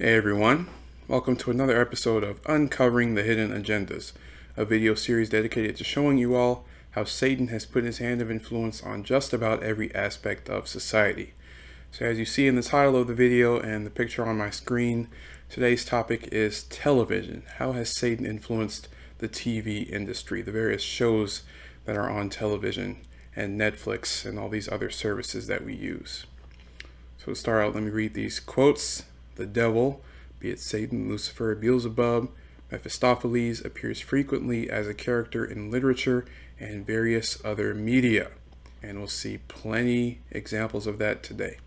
Hey everyone, welcome to another episode of Uncovering the Hidden Agendas, a video series dedicated to showing you all how Satan has put his hand of influence on just about every aspect of society. So as you see in the title of the video and the picture on my screen, today's topic is television. How has Satan influenced the TV industry, the various shows that are on television and Netflix and all these other services that we use? So to start out, let me read these quotes. The devil, be it Satan, Lucifer, Beelzebub, Mephistopheles, appears frequently as a character in literature and various other media. And we'll see plenty examples of that today.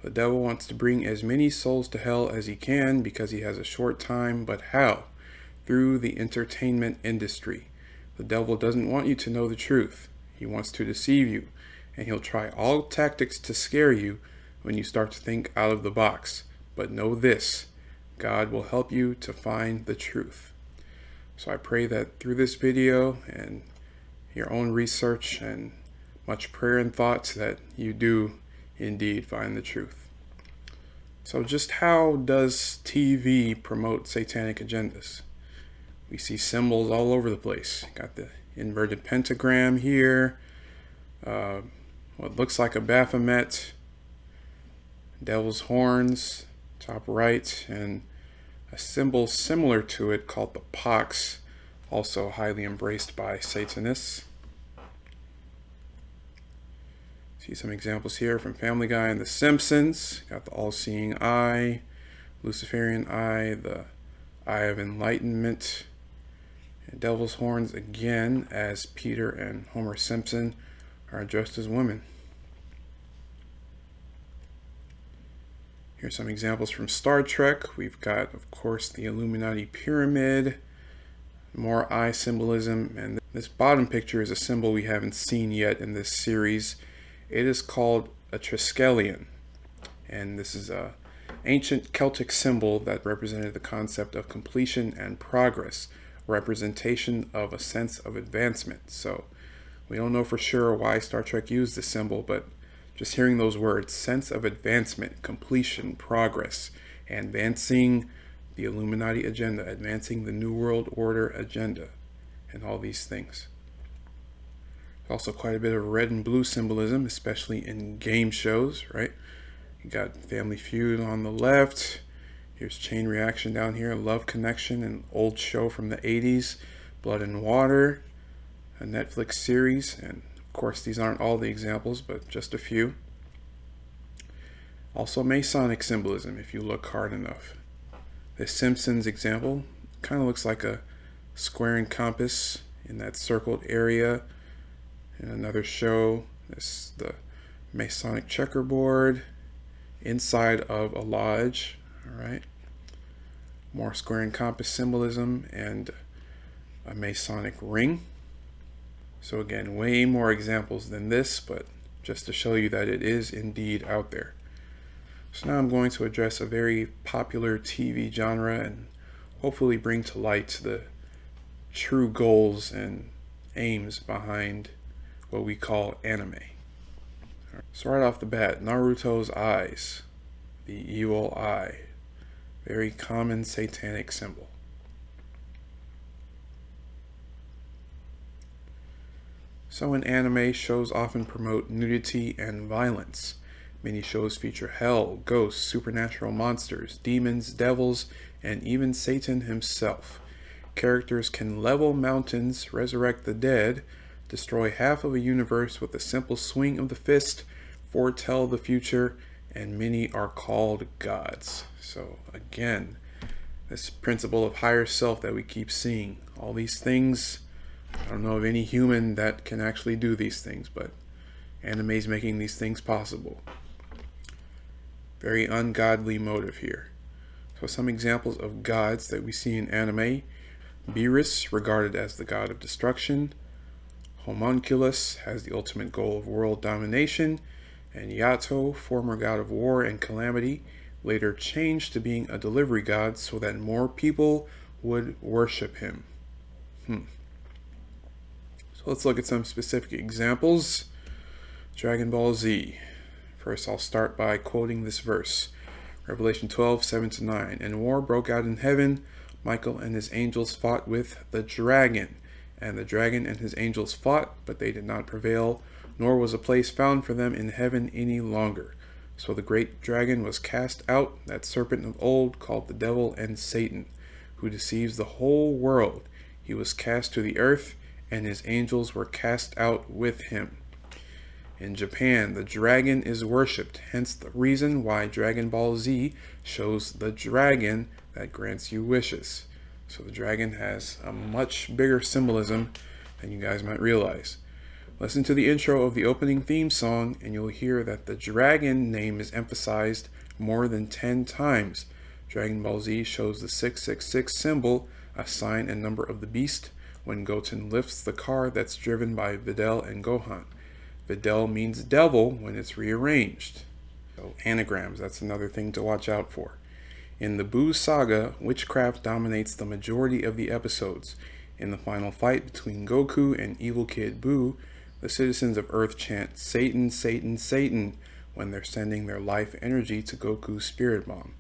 The devil wants to bring as many souls to hell as he can because he has a short time, but how? Through the entertainment industry. The devil doesn't want you to know the truth. He wants to deceive you, and he'll try all tactics to scare you when you start to think out of the box. But know this, God will help you to find the truth. So I pray that through this video and your own research and much prayer and thoughts that you do indeed find the truth. So just how does TV promote satanic agendas? We see symbols all over the place. Got the inverted pentagram here, what looks like a Baphomet, devil's horns, top right, and a symbol similar to it called the pox, also highly embraced by Satanists. See some examples here from Family Guy and The Simpsons. Got the all-seeing eye, Luciferian eye, the eye of enlightenment, and devil's horns again, as Peter and Homer Simpson are dressed as women. Here's some examples from Star Trek. We've got, of course, the Illuminati pyramid, more eye symbolism, and this bottom picture is a symbol we haven't seen yet in this series. It is called a Triskelion, and this is an ancient Celtic symbol that represented the concept of completion and progress, representation of a sense of advancement. So we don't know for sure why Star Trek used this symbol, but just hearing those words, sense of advancement, completion, progress, advancing the Illuminati agenda, advancing the New World Order agenda, and all these things. Also quite a bit of red and blue symbolism, especially in game shows, right? You got Family Feud on the left. Here's Chain Reaction down here, Love Connection, an old show from the 80s, Blood and Water, a Netflix series, and of course, these aren't all the examples, but just a few. Also Masonic symbolism, if you look hard enough. This Simpsons example kind of looks like a square and compass in that circled area. In another show, this the Masonic checkerboard inside of a lodge. All right. More square and compass symbolism and a Masonic ring. So again, way more examples than this, but just to show you that it is indeed out there. So now I'm going to address a very popular TV genre and hopefully bring to light the true goals and aims behind what we call anime. So right off the bat, Naruto's eyes, the evil eye, very common satanic symbol. So in anime, shows often promote nudity and violence. Many shows feature hell, ghosts, supernatural monsters, demons, devils, and even Satan himself. Characters can level mountains, resurrect the dead, destroy half of a universe with a simple swing of the fist, foretell the future, and many are called gods. So again, this principle of higher self that we keep seeing, all these things, I don't know of any human that can actually do these things, but anime is making these things possible. Very ungodly motive here. So some examples of gods that we see in anime: Beerus, regarded as the god of destruction; Homunculus has the ultimate goal of world domination; and Yato, former god of war and calamity, later changed to being a delivery god so that more people would worship him. So let's look at some specific examples. Dragon Ball Z. First, I'll start by quoting this verse. Revelation 12:7-9. And war broke out in heaven. Michael and his angels fought with the dragon. And the dragon and his angels fought, but they did not prevail, nor was a place found for them in heaven any longer. So the great dragon was cast out, that serpent of old, called the devil and Satan, who deceives the whole world. He was cast to the earth, and his angels were cast out with him. In Japan, the dragon is worshipped, hence the reason why Dragon Ball Z shows the dragon that grants you wishes. So the dragon has a much bigger symbolism than you guys might realize. Listen to the intro of the opening theme song and you'll hear that the dragon name is emphasized more than 10 times. Dragon Ball Z shows the 666 symbol, a sign and number of the beast, when Goten lifts the car that's driven by Videl and Gohan. Videl means devil when it's rearranged. So anagrams, that's another thing to watch out for. In the Buu saga, witchcraft dominates the majority of the episodes. In the final fight between Goku and Evil Kid Buu, the citizens of Earth chant Satan, Satan, Satan when they're sending their life energy to Goku's spirit bomb.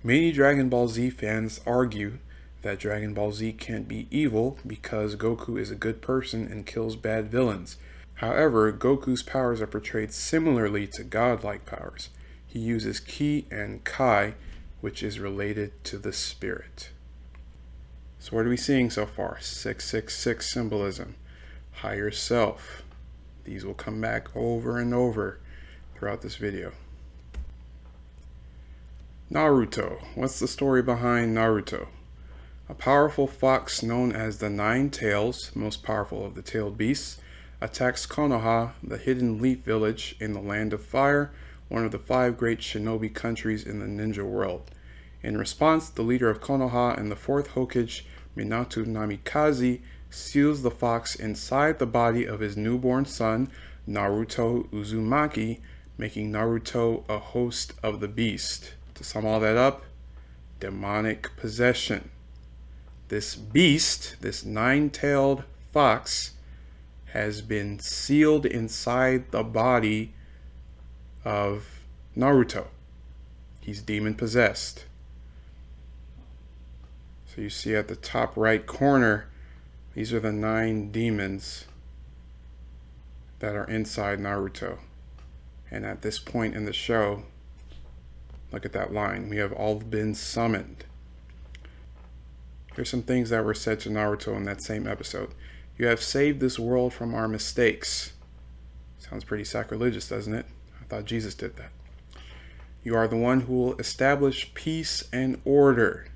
Many Dragon Ball Z fans argue that Dragon Ball Z can't be evil because Goku is a good person and kills bad villains. However, Goku's powers are portrayed similarly to godlike powers. He uses Ki and Kai, which is related to the spirit. So what are we seeing so far? 666 symbolism, higher self. These will come back over and over throughout this video. Naruto. What's the story behind Naruto? A powerful fox known as the Nine Tails, most powerful of the tailed beasts, attacks Konoha, the hidden leaf village in the Land of Fire, one of the 5 great shinobi countries in the ninja world. In response, the leader of Konoha and the 4th Hokage, Minato Namikaze, seals the fox inside the body of his newborn son, Naruto Uzumaki, making Naruto a host of the beast. To sum all that up, demonic possession. This beast, this 9-tailed fox, has been sealed inside the body of Naruto. He's demon possessed. So you see at the top right corner, these are the 9 demons that are inside Naruto. And at this point in the show, look at that line. We have all been summoned. Here's some things that were said to Naruto in that same episode. You have saved this world from our mistakes. Sounds pretty sacrilegious, doesn't it? I thought Jesus did that. You are the one who will establish peace and order.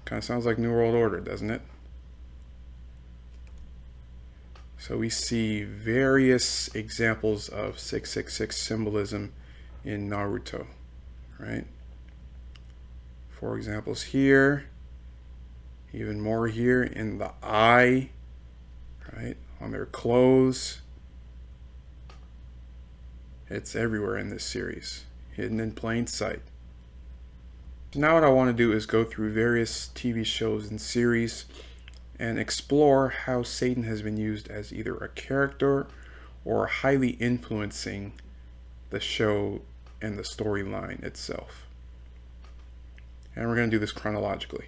Kind of sounds like New World Order, doesn't it? So we see various examples of 666 symbolism in Naruto, right? 4 examples here, even more here in the eye, right? On their clothes. It's everywhere in this series, hidden in plain sight. Now what I want to do is go through various TV shows and series and explore how Satan has been used as either a character or highly influencing the show and the storyline itself. And we're going to do this chronologically.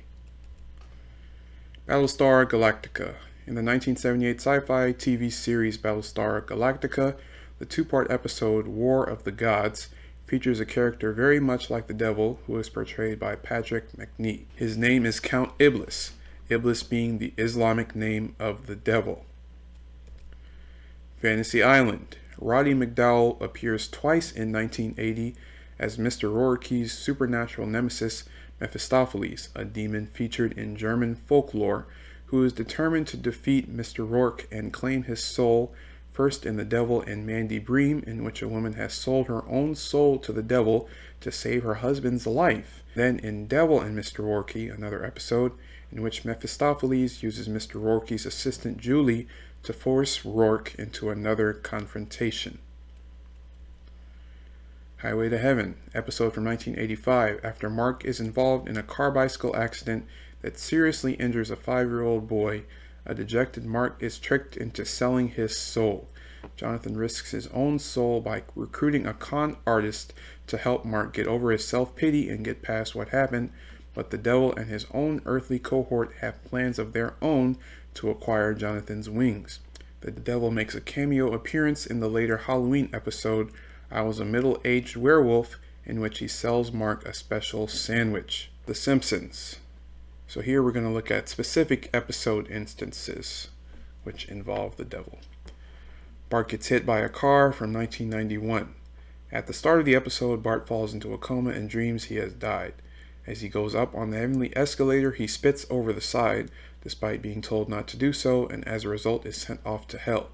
Battlestar Galactica. In the 1978 sci-fi TV series Battlestar Galactica, the 2-part episode War of the Gods features a character very much like the devil who is portrayed by Patrick McNee. His name is Count Iblis, Iblis being the Islamic name of the devil. Fantasy Island. Roddy McDowall appears twice in 1980 as Mr. Rourke's supernatural nemesis Mephistopheles, a demon featured in German folklore who is determined to defeat Mr. Rourke and claim his soul, first in The Devil and Mandy Bream, in which a woman has sold her own soul to the devil to save her husband's life. Then in Devil and Mr. Rourke, another episode, in which Mephistopheles uses Mr. Rourke's assistant Julie to force Rourke into another confrontation. Highway to Heaven, episode from 1985, after Mark is involved in a car bicycle accident that seriously injures a 5-year-old boy, a dejected Mark is tricked into selling his soul. Jonathan risks his own soul by recruiting a con artist to help Mark get over his self-pity and get past what happened, but the devil and his own earthly cohort have plans of their own to acquire Jonathan's wings. The devil makes a cameo appearance in the later Halloween episode, I Was a Middle-Aged Werewolf, in which he sells Mark a special sandwich. The Simpsons. So here we're going to look at specific episode instances which involve the devil. Bart gets hit by a car from 1991. At the start of the episode, Bart falls into a coma and dreams he has died. As he goes up on the heavenly escalator, he spits over the side, despite being told not to do so, and as a result is sent off to hell.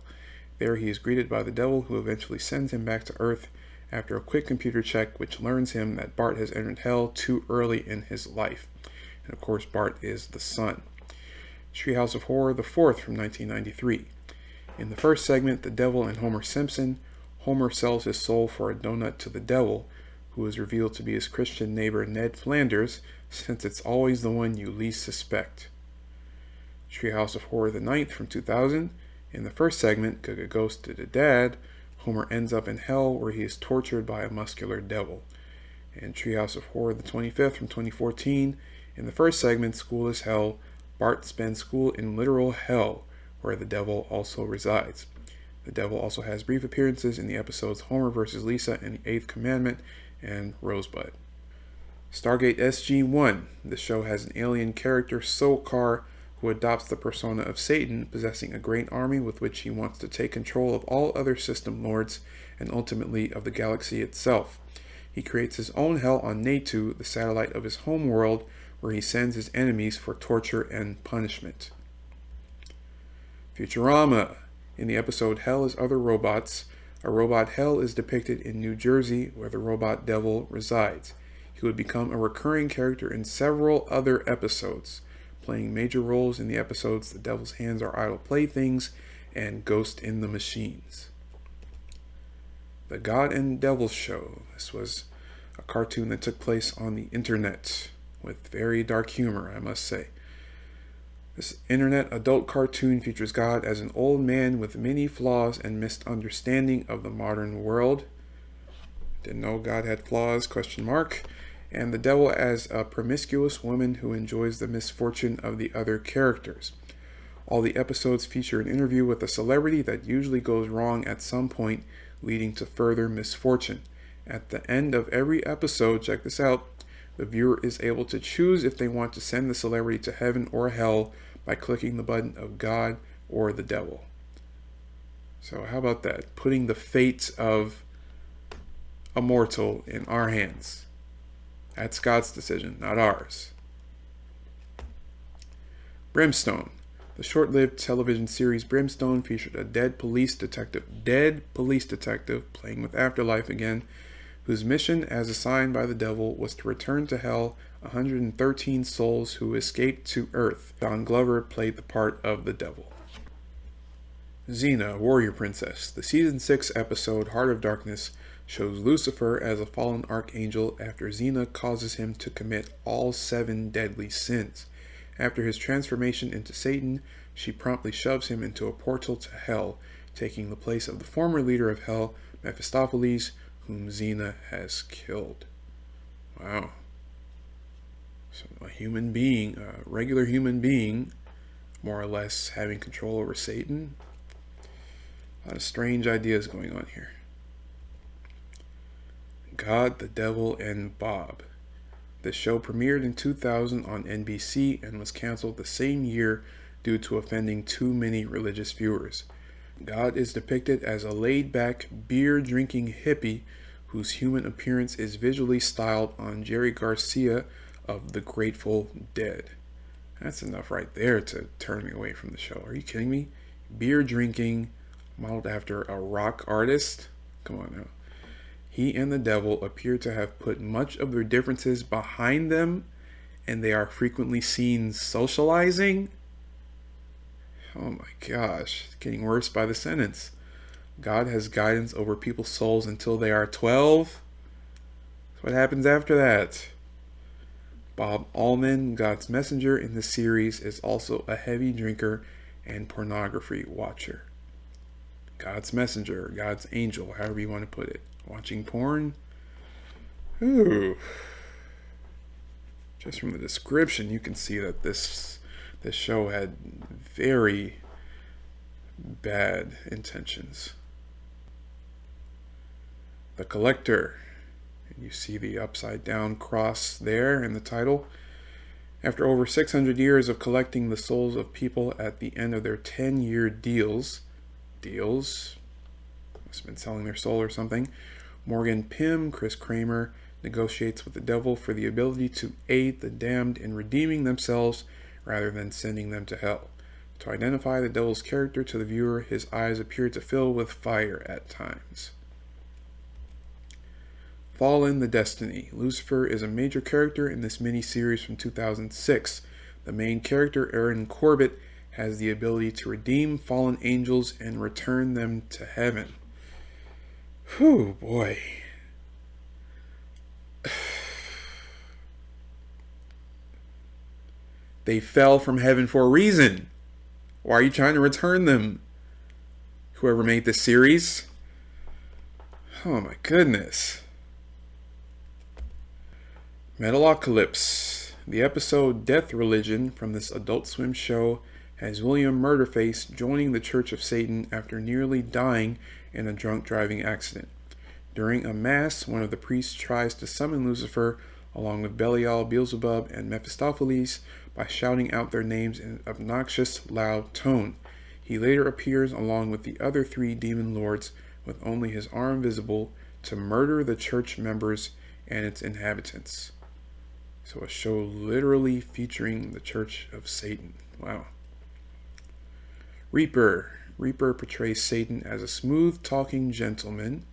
There he is greeted by the devil, who eventually sends him back to Earth after a quick computer check which learns him that Bart has entered hell too early in his life. And of course, Bart is the son. Treehouse of Horror, the fourth from 1993. In the first segment, The Devil and Homer Simpson, Homer sells his soul for a donut to the devil, who is revealed to be his Christian neighbor Ned Flanders, since it's always the one you least suspect. Treehouse of Horror, the ninth from 2000. In the first segment, Ghosted a Dad, Homer ends up in hell where he is tortured by a muscular devil. And Treehouse of Horror, the 25th from 2014. In the first segment, School is Hell, Bart spends school in literal hell, where the devil also resides. The devil also has brief appearances in the episodes Homer vs. Lisa and the Eighth Commandment and Rosebud. Stargate SG-1. The show has an alien character, Sokar, who adopts the persona of Satan, possessing a great army with which he wants to take control of all other system lords and ultimately of the galaxy itself. He creates his own hell on Natu, the satellite of his home world, where he sends his enemies for torture and punishment. Futurama. In the episode Hell is Other Robots, a robot hell is depicted in New Jersey, where the robot devil resides. He would become a recurring character in several other episodes, playing major roles in the episodes The Devil's Hands Are Idle Playthings and Ghost in the Machines. The God and Devil Show. This was a cartoon that took place on the internet with very dark humor, I must say. This internet adult cartoon features God as an old man with many flaws and misunderstanding of the modern world. Didn't know God had flaws, ? And the devil as a promiscuous woman who enjoys the misfortune of the other characters. All the episodes feature an interview with a celebrity that usually goes wrong at some point, leading to further misfortune. At the end of every episode, check this out, the viewer is able to choose if they want to send the celebrity to heaven or hell by clicking the button of God or the devil. So how about that? Putting the fate of a mortal in our hands. That's God's decision, not ours. Brimstone. The short-lived television series Brimstone featured a dead police detective playing with afterlife again, whose mission as assigned by the devil was to return to hell 113 souls who escaped to Earth. Don Glover played the part of the devil. Xena, Warrior Princess. The season 6 episode Heart of Darkness shows Lucifer as a fallen archangel after Xena causes him to commit all 7 deadly sins. After his transformation into Satan, she promptly shoves him into a portal to hell, taking the place of the former leader of hell, Mephistopheles, whom Xena has killed. Wow. So a human being, a regular human being, more or less having control over Satan. A lot of strange ideas going on here. God, the Devil, and Bob. This show premiered in 2000 on NBC and was canceled the same year due to offending too many religious viewers. God is depicted as a laid-back, beer-drinking hippie whose human appearance is visually styled on Jerry Garcia of the Grateful Dead. That's enough right there to turn me away from the show. Are you kidding me? Beer drinking, modeled after a rock artist? Come on now. He and the devil appear to have put much of their differences behind them, and they are frequently seen socializing. Oh my gosh, it's getting worse by the sentence. God has guidance over people's souls until they are 12. What happens after that? Bob Allman, God's messenger in the series, is also a heavy drinker and pornography watcher. God's messenger, God's angel, however you want to put it. Watching porn? Ooh. Just from the description, you can see that this show had very bad intentions. The Collector. And you see the upside down cross there in the title. After over 600 years of collecting the souls of people at the end of their 10-year deals, must have been selling their soul or something, Morgan Pym, Chris Kramer, negotiates with the devil for the ability to aid the damned in redeeming themselves rather than sending them to hell. To identify the devil's character to the viewer, his eyes appear to fill with fire at times. Fallen the Destiny. Lucifer is a major character in this mini-series from 2006. The main character, Aaron Corbett, has the ability to redeem fallen angels and return them to heaven. Whew, boy. They fell from heaven for a reason. Why are you trying to return them? Whoever made this series? Oh my goodness. Metalocalypse. The episode Death Religion from this Adult Swim show has William Murderface joining the Church of Satan after nearly dying in a drunk driving accident. During a mass, one of the priests tries to summon Lucifer along with Belial, Beelzebub, and Mephistopheles by shouting out their names in an obnoxious, loud tone. He later appears along with the other three demon lords with only his arm visible to murder the church members and its inhabitants. So a show literally featuring the Church of Satan. Wow. Reaper. Reaper portrays Satan as a smooth-talking gentleman,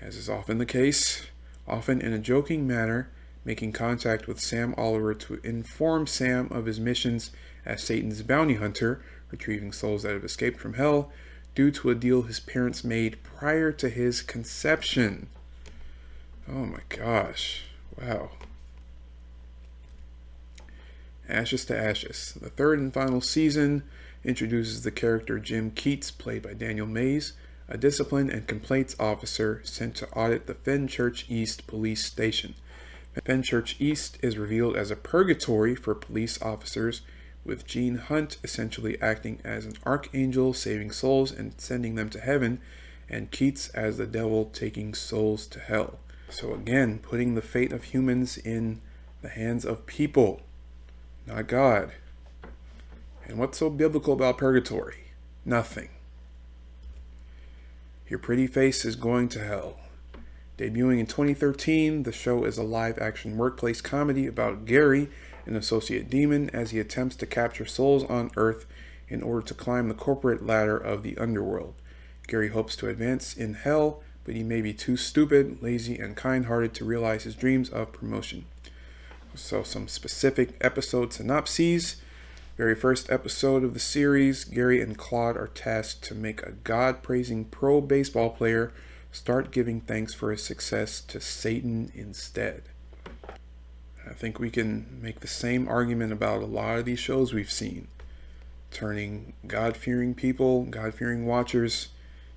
as is often the case, often in a joking manner, making contact with Sam Oliver to inform Sam of his missions as Satan's bounty hunter, retrieving souls that have escaped from hell due to a deal his parents made prior to his conception. Oh my gosh. Wow. Ashes to Ashes. The third and final season introduces the character Jim Keats, played by Daniel Mays, a discipline and complaints officer sent to audit the Fenchurch East police station. Fenchurch East is revealed as a purgatory for police officers, with Gene Hunt essentially acting as an archangel saving souls and sending them to heaven, and Keats as the devil taking souls to hell. So again, putting the fate of humans in the hands of people, not God. And what's so biblical about purgatory? Nothing. Your pretty face is going to hell. Debuting in 2013, the show is a live-action workplace comedy about Gary, an associate demon, as he attempts to capture souls on Earth in order to climb the corporate ladder of the underworld. Gary hopes to advance in hell, but he may be too stupid, lazy, and kind-hearted to realize his dreams of promotion. So some specific episode synopses. Very first episode of the series, Gary and Claude are tasked to make a God-praising pro baseball player start giving thanks for his success to Satan instead. I think we can make the same argument about a lot of these shows we've seen, turning God-fearing people, God-fearing watchers,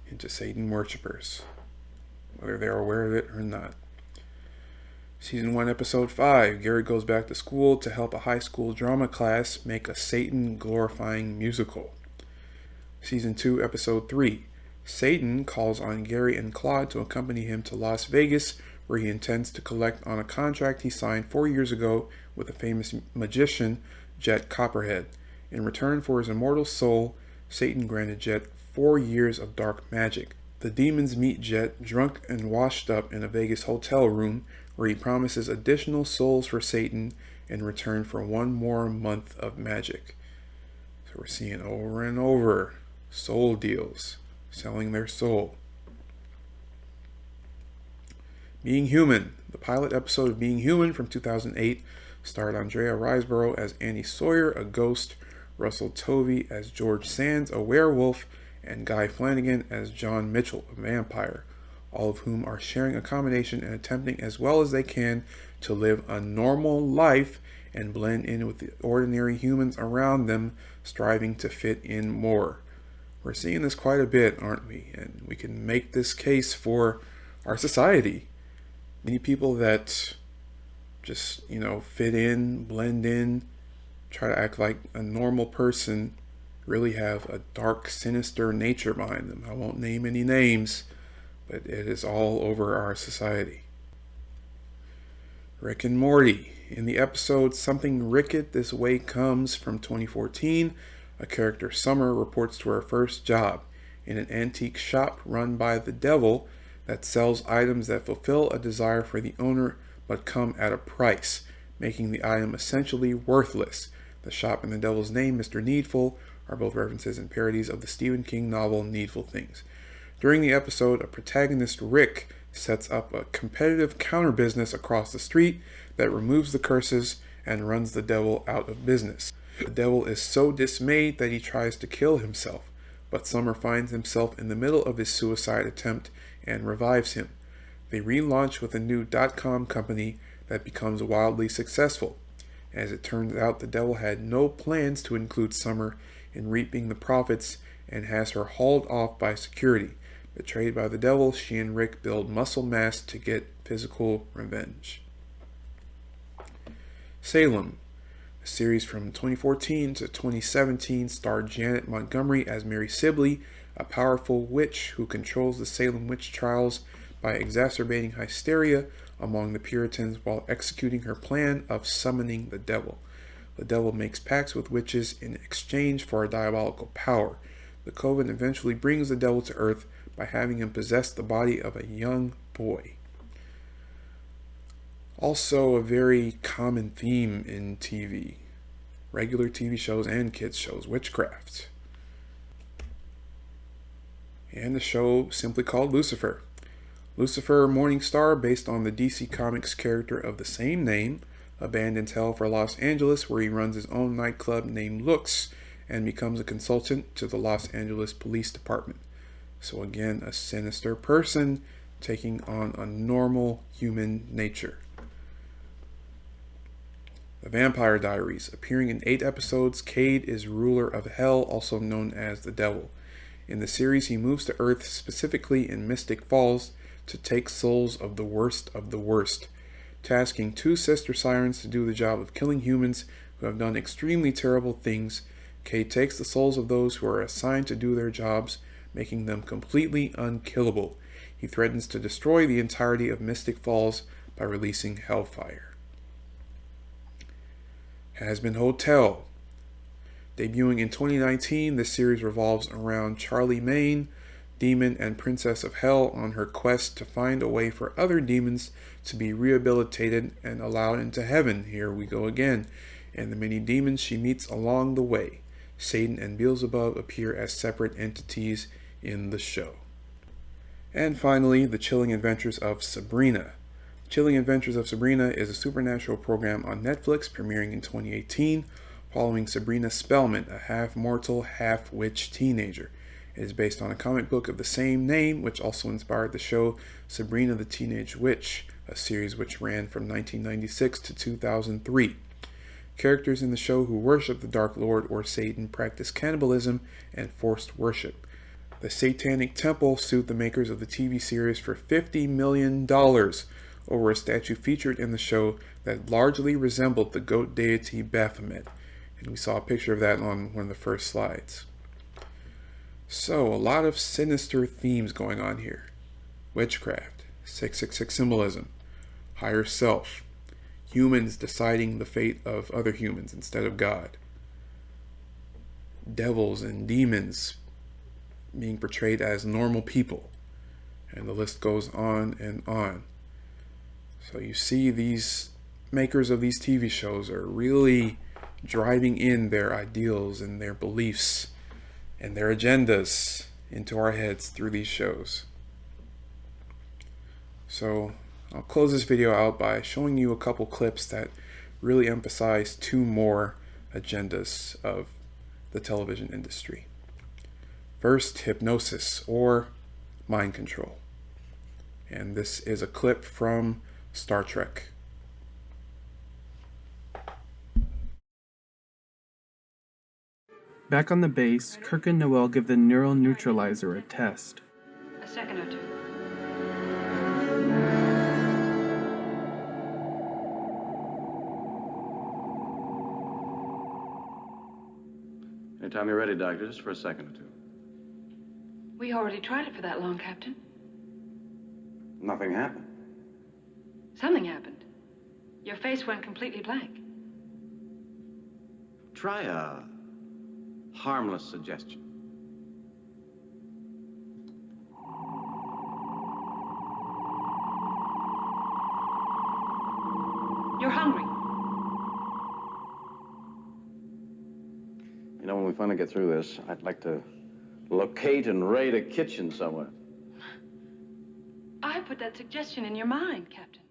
into Satan worshippers, whether they're aware of it or not. Season 1, Episode 5, Gary goes back to school to help a high school drama class make a Satan-glorifying musical. Season 2, Episode 3, Satan calls on Gary and Claude to accompany him to Las Vegas, where he intends to collect on a contract he signed 4 years ago with the famous magician, Jet Copperhead. In return for his immortal soul, Satan granted Jet 4 years of dark magic. The demons meet Jet drunk and washed up in a Vegas hotel room, where he promises additional souls for Satan in return for 1 more month of magic. So we're seeing over and over soul deals, selling their soul. Being Human. The pilot episode of Being Human from 2008 starred Andrea Riseborough as Annie Sawyer, a ghost, Russell Tovey as George Sands, a werewolf, and Guy Flanagan as John Mitchell, a vampire, all of whom are sharing accommodation and attempting as well as they can to live a normal life and blend in with the ordinary humans around them, striving to fit in more. We're seeing this quite a bit, aren't we? And we can make this case for our society. Many people that just, fit in, blend in, try to act like a normal person really have a dark, sinister nature behind them. I won't name any names, but it is all over our society. Rick and Morty. In the episode Something Rickett This Way Comes from 2014, a character, Summer, reports to her first job in an antique shop run by the devil that sells items that fulfill a desire for the owner but come at a price, making the item essentially worthless. The shop and the devil's name, Mr. Needful, are both references and parodies of the Stephen King novel Needful Things. During the episode, a protagonist, Rick, sets up a competitive counter business across the street that removes the curses and runs the devil out of business. The devil is so dismayed that he tries to kill himself, but Summer finds himself in the middle of his suicide attempt and revives him. They relaunch with a new .com company that becomes wildly successful. As it turns out, the devil had no plans to include Summer in reaping the profits and has her hauled off by security. Betrayed by the devil, she and Rick build muscle mass to get physical revenge. Salem. The series from 2014 to 2017 starred Janet Montgomery as Mary Sibley, a powerful witch who controls the Salem witch trials by exacerbating hysteria among the Puritans while executing her plan of summoning the devil. The devil makes pacts with witches in exchange for a diabolical power. The coven eventually brings the devil to Earth by having him possess the body of a young boy. Also a very common theme in TV, regular TV shows and kids shows, witchcraft. And the show simply called Lucifer. Lucifer Morningstar, based on the DC Comics character of the same name, abandons hell for Los Angeles, where he runs his own nightclub named Looks and becomes a consultant to the Los Angeles Police Department. So again, a sinister person taking on a normal human nature. The Vampire Diaries. Appearing in 8 episodes, Cade is ruler of hell, also known as the devil. In the series, he moves to Earth, specifically in Mystic Falls, to take souls of the worst, tasking 2 sister sirens to do the job of killing humans who have done extremely terrible things. Cade takes the souls of those who are assigned to do their jobs, making them completely unkillable. He threatens to destroy the entirety of Mystic Falls by releasing hellfire. Hazbin Hotel. Debuting in 2019, this series revolves around Charlie Mayne, demon and princess of hell, on her quest to find a way for other demons to be rehabilitated and allowed into heaven. Here we go again. And the many demons she meets along the way. Satan and Beelzebub appear as separate entities in the show. And finally, The Chilling Adventures of Sabrina. Chilling Adventures of Sabrina is a supernatural program on Netflix premiering in 2018, following Sabrina Spellman, a half-mortal, half-witch teenager. It is based on a comic book of the same name, which also inspired the show Sabrina the Teenage Witch, a series which ran from 1996 to 2003. Characters in the show who worship the Dark Lord or Satan practice cannibalism and forced worship. The Satanic Temple sued the makers of the TV series for $50 million over a statue featured in the show that largely resembled the goat deity Baphomet. And we saw a picture of that on one of the first slides. So, a lot of sinister themes going on here. Witchcraft, 666 symbolism, higher self, humans deciding the fate of other humans instead of God, devils and demons being portrayed as normal people, and the list goes on and on. So you see, these makers of these TV shows are really driving in their ideals and their beliefs and their agendas into our heads through these shows. So I'll close this video out by showing you a couple clips that really emphasize 2 more agendas of the television industry. First, hypnosis or mind control. And this is a clip from Star Trek. Back on the base, Kirk and Noel give the neural neutralizer a test. A second or two. Anytime you're ready, Doctor, just for a second or two. We already tried it for that long, Captain. Nothing happened. Something happened. Your face went completely blank. Try a harmless suggestion. You're hungry. You know, when we finally get through this, I'd like to locate and raid a kitchen somewhere. I put that suggestion in your mind, Captain.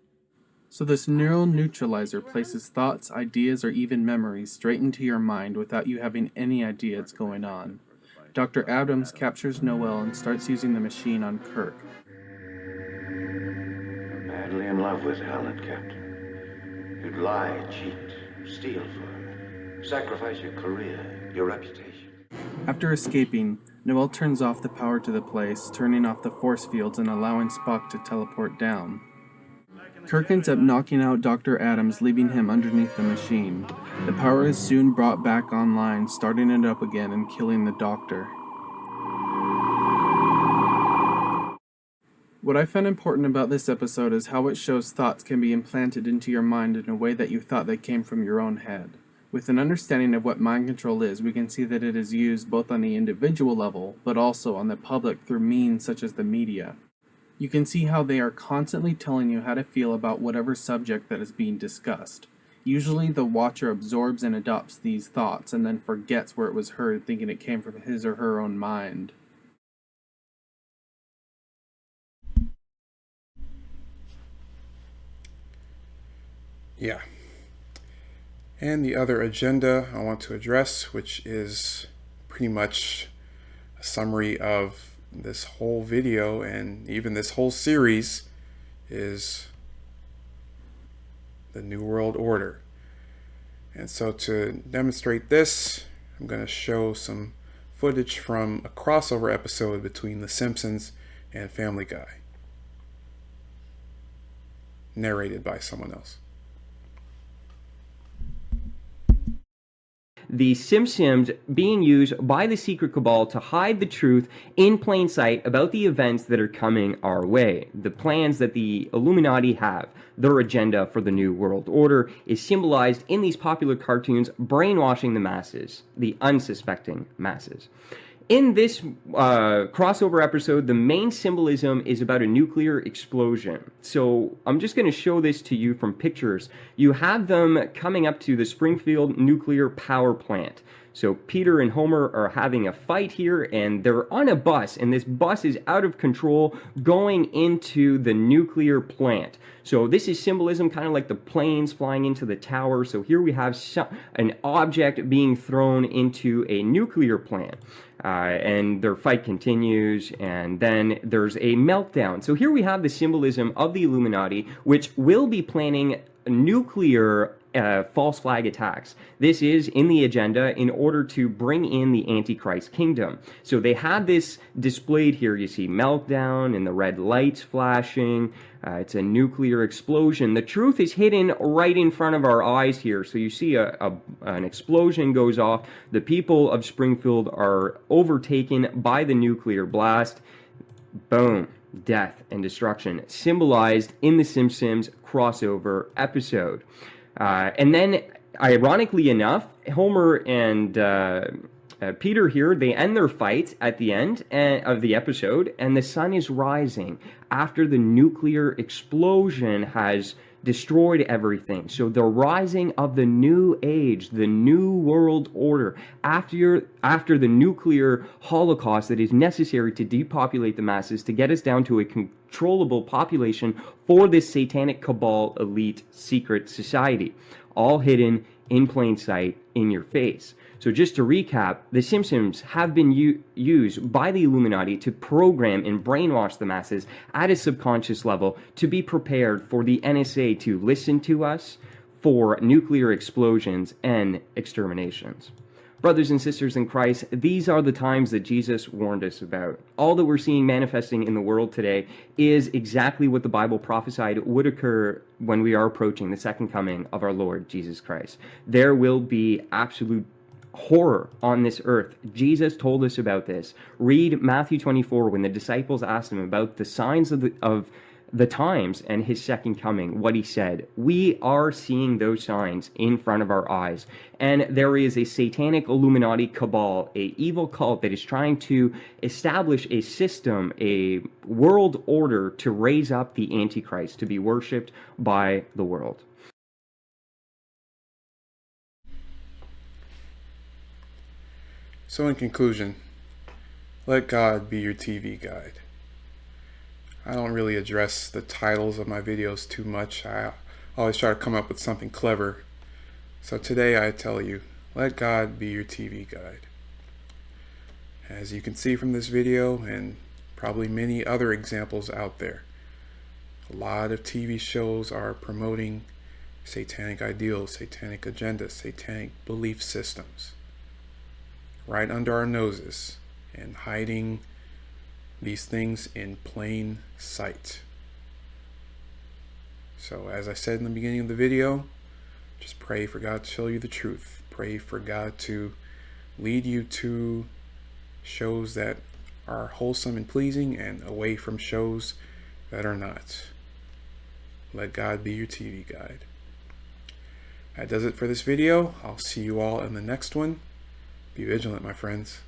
So this neural neutralizer places thoughts, ideas, or even memories straight into your mind without you having any idea it's going on. Dr. Adams captures Noel and starts using the machine on Kirk. You're madly in love with Helen, Captain. You'd lie, cheat, steal for her. Sacrifice your career, your reputation. After escaping, Noel turns off the power to the place, turning off the force fields and allowing Spock to teleport down. Kirk ends up knocking out Dr. Adams, leaving him underneath the machine. The power is soon brought back online, starting it up again and killing the Doctor. What I found important about this episode is how it shows thoughts can be implanted into your mind in a way that you thought they came from your own head. With an understanding of what mind control is, we can see that it is used both on the individual level, but also on the public through means such as the media. You can see how they are constantly telling you how to feel about whatever subject that is being discussed. Usually the watcher absorbs and adopts these thoughts and then forgets where it was heard, thinking it came from his or her own mind. Yeah. And the other agenda I want to address, which is pretty much a summary of this whole video and even this whole series, is the New World Order. And so to demonstrate this, I'm going to show some footage from a crossover episode between The Simpsons and Family Guy, narrated by someone else. The Simpsons being used by the secret cabal to hide the truth in plain sight about the events that are coming our way. The plans that the Illuminati have, their agenda for the New World Order, is symbolized in these popular cartoons, brainwashing the masses, the unsuspecting masses. In this crossover episode, the main symbolism is about a nuclear explosion. So I'm just going to show this to you from pictures. You have them coming up to the Springfield nuclear power plant. So Peter and Homer are having a fight here, and they're on a bus, and this bus is out of control going into the nuclear plant. So this is symbolism, kind of like the planes flying into the tower. So here we have an object being thrown into a nuclear plant. And their fight continues, and then there's a meltdown. So here we have the symbolism of the Illuminati, which will be planning nuclear false flag attacks. This is in the agenda in order to bring in the Antichrist kingdom. So they have this displayed here. You see meltdown and the red lights flashing. It's a nuclear explosion. The truth is hidden right in front of our eyes here. So you see an explosion goes off. The people of Springfield are overtaken by the nuclear blast. Boom. Death and destruction symbolized in the Simpsons crossover episode. And then, ironically enough, Homer and Peter here, they end their fight at the end of the episode, and the sun is rising after the nuclear explosion has destroyed everything. So the rising of the new age, the new world order, after the nuclear holocaust that is necessary to depopulate the masses, to get us down to a controllable population for this satanic cabal elite secret society, all hidden in plain sight in your face. So just to recap, the Simpsons have been used by the Illuminati to program and brainwash the masses at a subconscious level to be prepared for the NSA to listen to us for nuclear explosions and exterminations. Brothers and sisters in Christ, these are the times that Jesus warned us about. All that we're seeing manifesting in the world today is exactly what the Bible prophesied would occur when we are approaching the second coming of our Lord Jesus Christ. There will be absolute horror on this earth. Jesus told us about this. Read Matthew 24 when the disciples asked him about the signs of the times and his second coming, what he said. We are seeing those signs in front of our eyes. And there is a satanic Illuminati cabal, a evil cult that is trying to establish a system, a world order to raise up the Antichrist to be worshipped by the world. So in conclusion, let God be your TV guide. I don't really address the titles of my videos too much. I always try to come up with something clever. So today I tell you, let God be your TV guide. As you can see from this video, and probably many other examples out there, a lot of TV shows are promoting satanic ideals, satanic agendas, satanic belief systems right under our noses, and hiding these things in plain sight. So as I said in the beginning of the video, just pray for God to show you the truth. Pray for God to lead you to shows that are wholesome and pleasing, and away from shows that are not. Let God be your TV guide. That does it for this video. I'll see you all in the next one. Be vigilant, my friends.